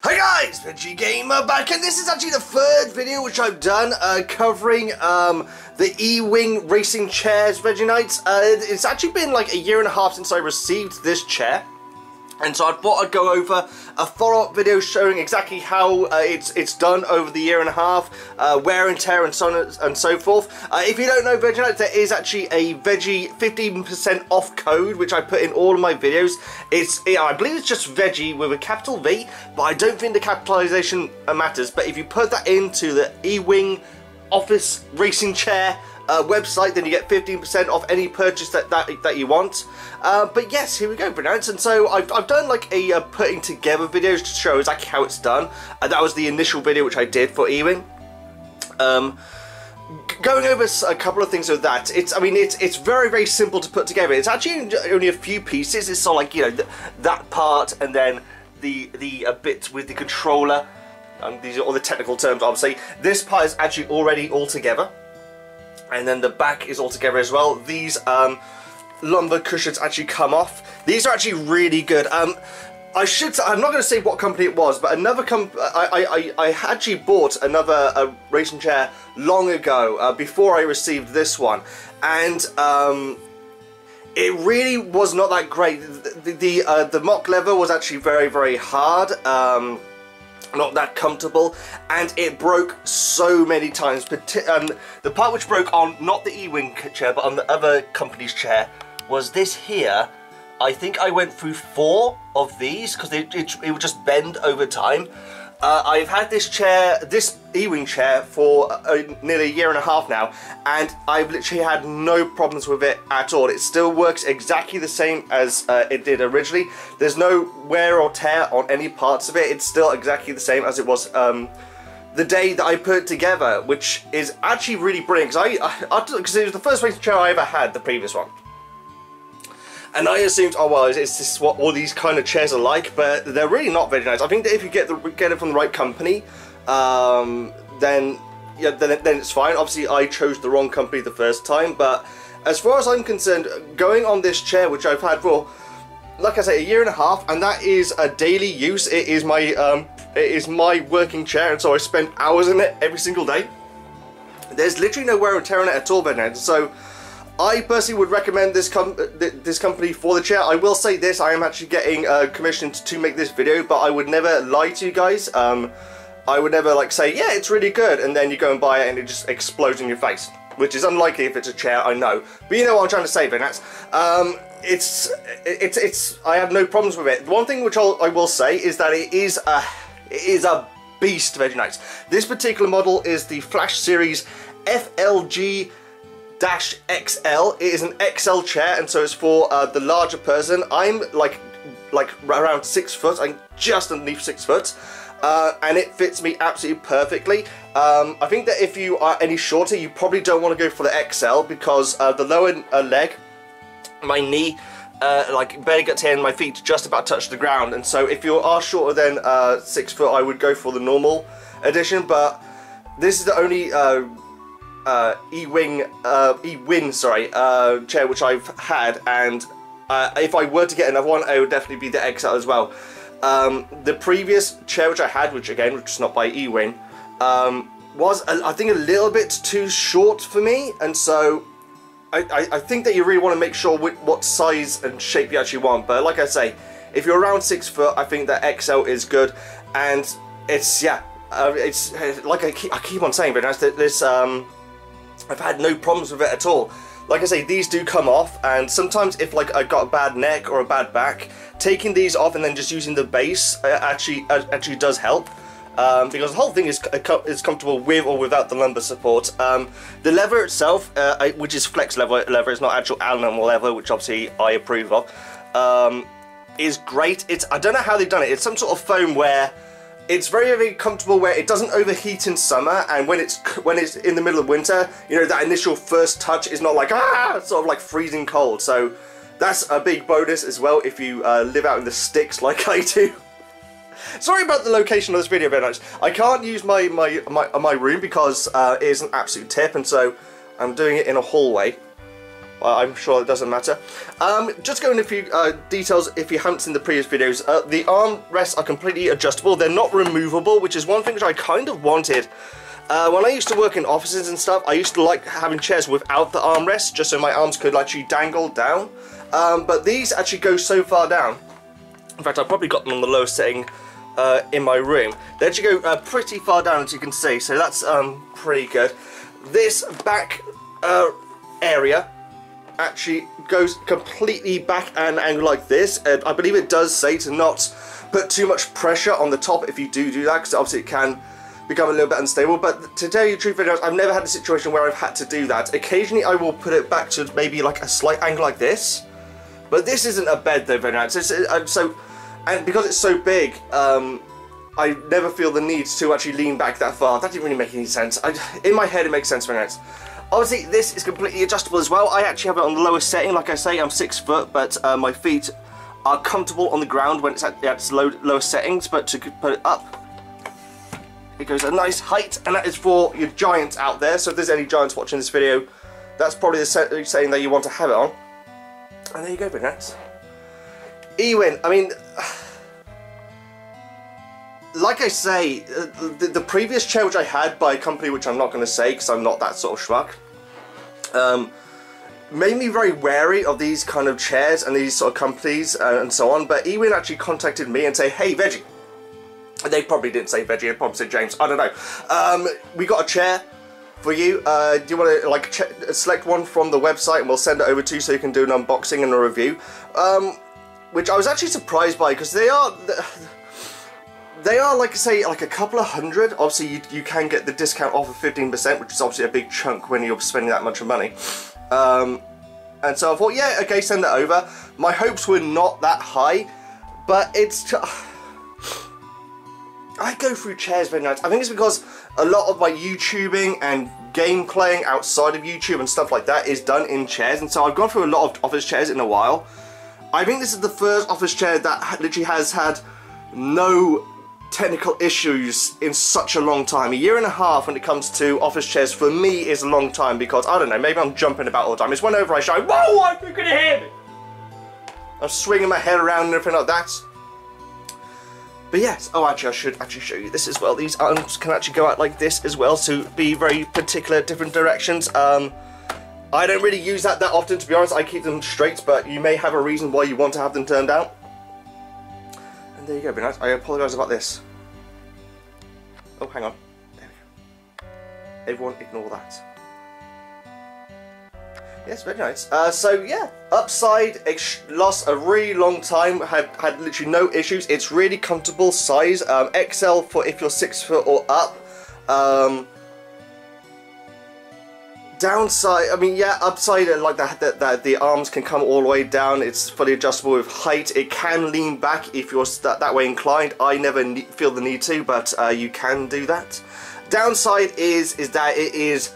Hi guys, Veggie Gamer back, and this is actually the third video which I've done covering the E-Wing racing chairs, VEGGIEKNIGHTS. It's actually been like a year and a half since I received this chair, and so I thought I'd go over a follow-up video showing exactly how it's done over the year and a half, wear and tear and so on and so forth. If you don't know VEGGIEKNIGHTS, there is actually a Veggie 15% off code which I put in all of my videos. I believe it's just Veggie with a capital V, but I don't think the capitalization matters. But if you put that into the E-Wing office racing chair website, then you get 15% off any purchase that you want. But yes, here we go, VEGGIEKNIGHTS. And so I've done like a putting together videos to show exactly how it's done. That was the initial video which I did for E-Wing. Going over a couple of things with that, it's very, very simple to put together. It's actually only a few pieces. It's sort of like, you know, that part, and then the bit with the controller. These are all the technical terms, obviously. This part is actually already all together, and then the back is all together as well. These lumbar cushions actually come off. These are actually really good. I'm not going to say what company it was, but another I actually bought another racing chair long ago, before I received this one, and it really was not that great. The mock leather was actually very, very hard, not that comfortable, and it broke so many times. The part which broke on not the E-Wing chair, but on the other company's chair, was this here. I think I went through 4 of these because it would just bend over time. I've had this chair, this E-Wing chair, for nearly a year and a half now, and I've literally had no problems with it at all. It still works exactly the same as it did originally. There's no wear or tear on any parts of it. It's still exactly the same as it was the day that I put it together, which is actually really brilliant, because it was the first racing chair I ever had, the previous one. And I assumed, oh well, is this what all these kind of chairs are like? But they're really not very nice. I think that if you get it from the right company, then it's fine. Obviously, I chose the wrong company the first time. But as far as I'm concerned, going on this chair, which I've had for, like I say, a year and a half, and that is a daily use. It is my working chair, and so I spend hours in it every single day. There's literally no wear and tear on it at all, Ben. So I personally would recommend this company for the chair. I will say this, I am actually getting commissioned to make this video, but I would never lie to you guys. I would never like say, yeah, it's really good, and then you go and buy it and it just explodes in your face, which is unlikely if it's a chair, I know. But you know what I'm trying to say, Vinats. I have no problems with it. One thing which I will say is that it is a beast, VEGGIEKNIGHTS. This particular model is the Flash Series FLG XL. It is an XL chair, and so it's for the larger person. I'm like around 6 foot. I'm just underneath 6 foot, and it fits me absolutely perfectly. I think that if you are any shorter, you probably don't want to go for the XL, because the lower leg, my knee, like barely gets here, and my feet just about touch the ground. And so if you are shorter than 6 foot, I would go for the normal edition. But this is the only E-Wing chair which I've had, and if I were to get another one, it would definitely be the XL as well. The previous chair which I had, which is not by E-Wing, was I think a little bit too short for me, and so I think that you really want to make sure what size and shape you actually want. But like I say, if you're around 6 foot, I think that XL is good, and it's like I keep on saying, but this I've had no problems with it at all. Like I say, these do come off, and sometimes if like I've got a bad neck or a bad back, taking these off and then just using the base actually does help, because the whole thing is comfortable with or without the lumbar support. The leather itself, which is flex leather, it's not actual animal leather, which obviously I approve of, is great. I don't know how they've done it. It's some sort of foam where it's very, very comfortable, where it doesn't overheat in summer, and when it's in the middle of winter, you know, that initial first touch is not like, sort of like freezing cold. So that's a big bonus as well if you live out in the sticks like I do. Sorry about the location of this video, very much. I can't use my room because it is an absolute tip, and so I'm doing it in a hallway. I'm sure it doesn't matter. Just going into a few details if you haven't seen the previous videos. The armrests are completely adjustable. They're not removable, which is one thing which I kind of wanted. When I used to work in offices and stuff, I used to like having chairs without the armrest, just so my arms could actually dangle down. But these actually go so far down. In fact, I've probably got them on the lowest setting in my room. They actually go pretty far down, as you can see, so that's pretty good. This back area actually goes completely back and angle like this, and I believe it does say to not put too much pressure on the top if you do that, because obviously it can become a little bit unstable. But to tell you the truth, I've never had a situation where I've had to do that. Occasionally I will put it back to maybe like a slight angle like this, but this isn't a bed though, and because it's so big, I never feel the need to actually lean back that far. That didn't really make any sense. In my head it makes sense very nice. Obviously this is completely adjustable as well. I actually have it on the lowest setting. Like I say, I'm 6 foot, but my feet are comfortable on the ground when it's at its lowest settings, but to put it up, it goes a nice height, and that is for your giants out there. So if there's any giants watching this video, that's probably the setting that you want to have it on. And there you go, Bernat. Ewin, I mean, like I say, the previous chair which I had by a company which I'm not going to say because I'm not that sort of schmuck, made me very wary of these kind of chairs and these sort of companies and so on. But Ewin actually contacted me and said, hey, Veggie. They probably didn't say Veggie, they probably said James, I don't know. We got a chair for you. Do you want to like select one from the website and we'll send it over to you so you can do an unboxing and a review. Which I was actually surprised by, because they are like, say, like a couple of hundred. Obviously you can get the discount off of 15%, which is obviously a big chunk when you're spending that much money. And so I thought, yeah, okay, send that over. My hopes were not that high, but it's I go through chairs very nice. I think it's because a lot of my YouTubing and game playing outside of YouTube and stuff like that is done in chairs, and so I've gone through a lot of office chairs in a while. I think this is the first office chair that literally has had no technical issues in such a long time. 1.5 years when it comes to office chairs for me is a long time, because I don't know, maybe I'm jumping about all the time. It's whenever I shout, whoa, you're gonna hear me! I'm swinging my head around and everything like that. But yes, oh, actually I should actually show you this as well. These arms can actually go out like this as well, to be very particular different directions. I don't really use that often, to be honest. I keep them straight, but you may have a reason why you want to have them turned out. And there you go, be nice. I apologise about this. Oh, hang on. There we go. Everyone ignore that. Yes, very nice. So yeah, upside, lost a really long time, had literally no issues. It's really comfortable size, XL for if you're 6 foot or up. Downside, I mean, yeah, upside, like that the arms can come all the way down. It's fully adjustable with height. It can lean back if you're that way inclined. I never feel the need to, but you can do that. Downside is that it is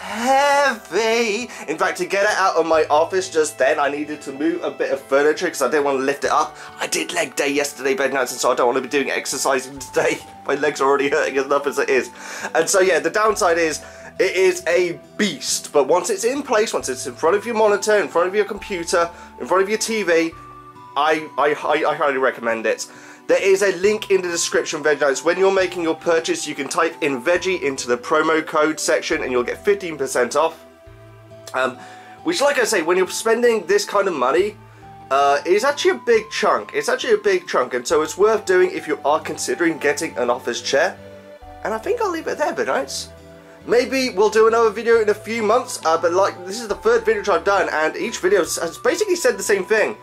heavy. In fact, to get it out of my office just then, I needed to move a bit of furniture because I didn't want to lift it up. I did leg day yesterday, bed nights, and so I don't want to be doing exercising today. My legs are already hurting enough as it is. And so yeah, the downside is it is a beast, but once it's in place, once it's in front of your monitor, in front of your computer, in front of your TV, I highly recommend it. There is a link in the description, Veggie Knights. When you're making your purchase, you can type in Veggie into the promo code section and you'll get 15% off. Which, like I say, when you're spending this kind of money, is actually a big chunk. It's actually a big chunk, and so it's worth doing if you are considering getting an office chair. And I think I'll leave it there, Veggie Knights. Maybe we'll do another video in a few months, but like, this is the third video which I've done, and each video has basically said the same thing.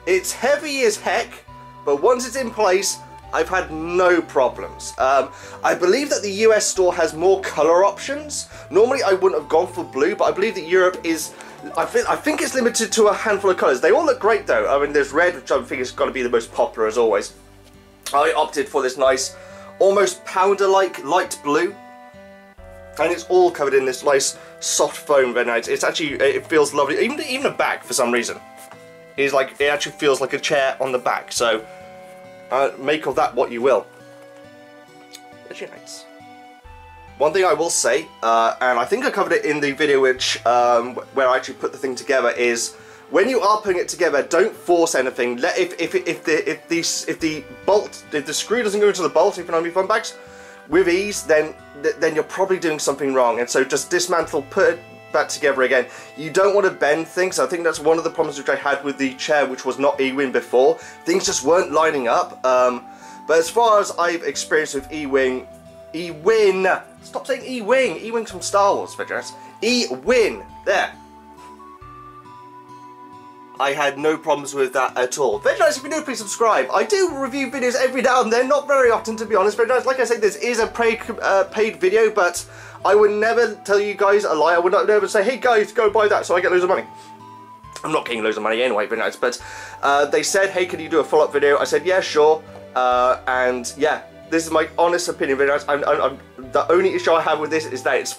It's heavy as heck, but once it's in place, I've had no problems. I believe that the US store has more colour options. Normally I wouldn't have gone for blue, but I believe that Europe is, I think it's limited to a handful of colours. They all look great though. I mean, there's red, which I think is going to be the most popular as always. I opted for this nice, almost powder-like light blue. And it's all covered in this nice soft foam, very nice. It's actually, it feels lovely. Even the back, for some reason, is like, it actually feels like a chair on the back. So make of that what you will. Veggie Knights. One thing I will say, and I think I covered it in the video which where I actually put the thing together, is when you are putting it together, don't force anything. If the screw doesn't go into the bolt, if you know your fun bags, with ease, then you're probably doing something wrong. And so just dismantle, put it back together again. You don't want to bend things. I think that's one of the problems which I had with the chair, which was not E-Wing before. Things just weren't lining up. But as far as I've experienced with E-Wing, stop saying E-Wing. E-Wing's from Star Wars, Veggie. E-Wing. There. I had no problems with that at all. Veggie, if you're new, please subscribe. I do review videos every now and then, not very often to be honest. Veggie, like I said, this is a paid video, but I would never tell you guys a lie. I would not never say, hey guys, go buy that so I get loads of money. I'm not getting loads of money anyway, Veggie, but they said, hey, can you do a follow-up video? I said, yeah, sure. And yeah, this is my honest opinion, Veggie. The only issue I have with this is that it's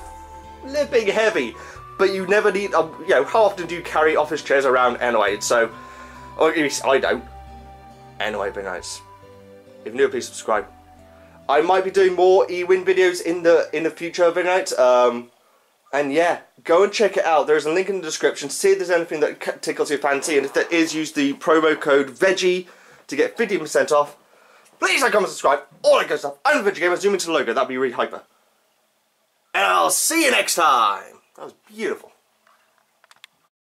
flipping heavy. But you never need, you know, how often do you carry office chairs around anyway? So, or at least I don't. Anyway, very nice. If you're new, please subscribe. I might be doing more E-Wing videos in the future, very nice. And yeah, go and check it out. There's a link in the description. See if there's anything that tickles your fancy, and if there is, use the promo code VEGGIE to get 50% off. Please like, comment, subscribe, all that good stuff. I'm the Veggie Gamer. Zoom into the logo. That'd be really hyper. And I'll see you next time. That was beautiful.